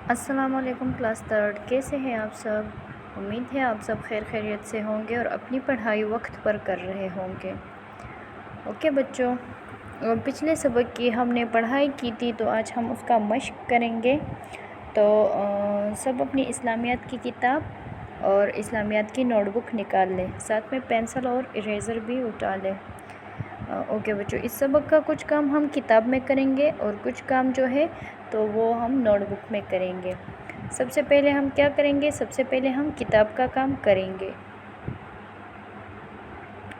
السلام علیکم کلاس 3 کیسے ہیں آپ سب؟ امید ہے آپ سب خیر خیریت سے ہوں گے اور اپنی پڑھائی وقت پر کر رہے ہوں گے۔ اوکے بچوں، پچھلے سبق کی ہم نے پڑھائی کی تھی تو آج ہم اس کا مشق کریں گے۔ تو سب اپنی اسلامیات کی کتاب اور اسلامیات کی نوٹ بک نکال لیں، ساتھ میں پینسل اور اریزر بھی اٹھا لیں۔ اوکے بچوں، اس سبق کا کچھ کام ہم کتاب میں کریں گے اور کچھ کام جو ہے تو وہ ہم نوٹ بک میں کریں گے۔ سب سے پہلے ہم کیا کریں گے؟ سب سے پہلے ہم کتاب کا کام کریں گے۔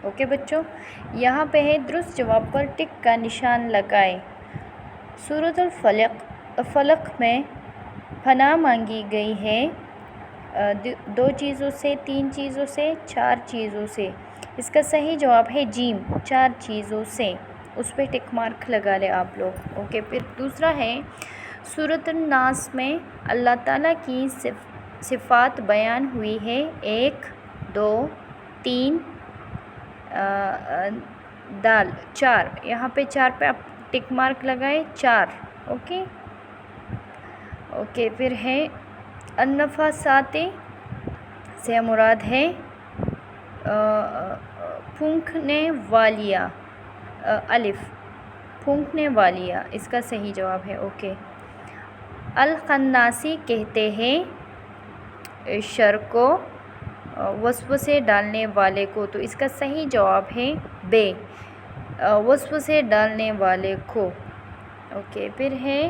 اوکے بچوں، یہاں پہ ہے درست جواب پر ٹک کا نشان لگائیں۔ سورۃ فلق میں پناہ مانگی گئی ہے 2 چیزوں سے، 3 چیزوں سے، 4 چیزوں سے۔ اس کا صحیح جواب ہے جیم، 4 چیزوں سے۔ اس پہ ٹک مارک لگا لیں آپ لوگ۔ اوکے، پھر دوسرا ہے سورۃ الناس میں اللہ تعالیٰ کی صفات بیان ہوئی ہے 1 2 3 دال 4۔ یہاں پہ 4 پہ آپ ٹک مارک لگائیں، 4۔ اوکے، پھر ہے النفاسات سے مراد ہے پھونکنے والیاں، الف پھونکنے والیاں، اس کا صحیح جواب ہے۔ اوکے، الخناسی کہتے ہیں شر کو، وسوسے ڈالنے والے کو، تو اس کا صحیح جواب ہے بے، وسوسے ڈالنے والے کو۔ اوکے، پھر ہے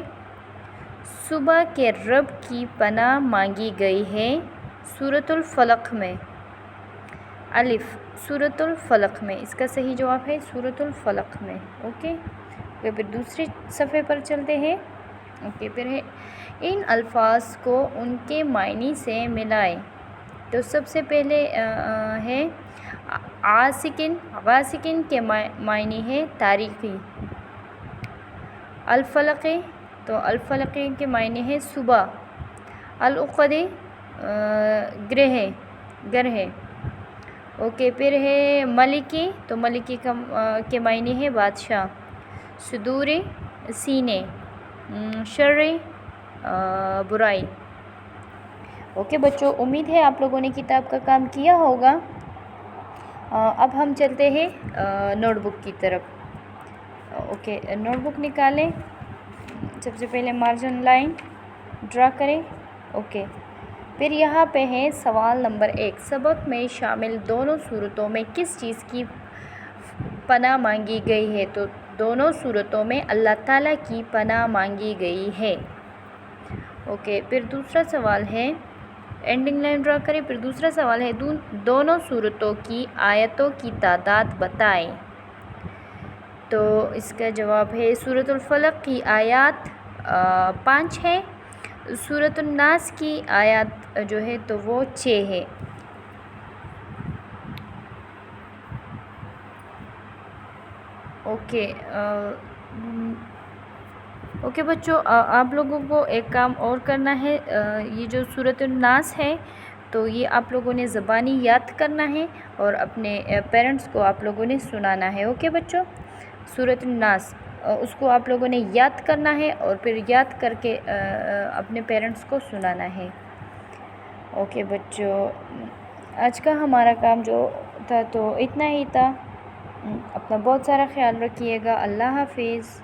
صبح کے رب کی پناہ مانگی گئی ہے سورۃ الفلق میں، الف سورۃ الفلق میں، اس کا صحیح جواب ہے سورۃ الفلق میں۔ اوکے، پھر دوسرے صفحے پر چلتے ہیں۔ اوکے، پھر ہے ان الفاظ کو ان کے معنی سے ملائیں۔ تو سب سے پہلے ہے غاسقین کے معنی ہے تاریخی۔ الفلقی، تو الفلقی کے معنی ہے صبح۔ العقد گرہ۔ اوکے، پھر ہے ملکی، تو ملکی کے معنی ہے بادشاہ۔ صدور سینے، شر برائی۔ اوکے بچوں، امید ہے آپ لوگوں نے کتاب کا کام کیا ہوگا۔ اب ہم چلتے ہیں نوٹ بک کی طرف۔ اوکے، نوٹ بک نکالیں، سب سے پہلے مارجن لائن ڈرا کریں۔ اوکے، پھر یہاں پہ ہے سوال نمبر 1، سبق میں شامل دونوں صورتوں میں کس چیز کی پناہ مانگی گئی ہے؟ تو دونوں صورتوں میں اللہ تعالیٰ کی پناہ مانگی گئی ہے۔ اوکے، پھر دوسرا سوال ہے، اینڈنگ لائن ڈرا کریں۔ پھر دوسرا سوال ہے دونوں صورتوں کی آیتوں کی تعداد بتائیں۔ تو اس کا جواب ہے سورۃ الفلق کی آیات 5 ہے، سورۃ الناس کی آیات جو ہے تو وہ 6 ہے۔ اوکے بچوں، آپ لوگوں کو ایک کام اور کرنا ہے، یہ جو سورۃ الناس ہے تو یہ آپ لوگوں نے زبانی یاد کرنا ہے اور اپنے پیرنٹس کو آپ لوگوں نے سنانا ہے۔ اوکے بچوں، سورۃ الناس اس کو آپ لوگوں نے یاد کرنا ہے اور پھر یاد کر کے اپنے پیرنٹس کو سنانا ہے۔ اوکے بچوں، آج کا ہمارا کام جو تھا تو اتنا ہی تھا۔ اپنا بہت سارا خیال رکھیے گا۔ اللہ حافظ۔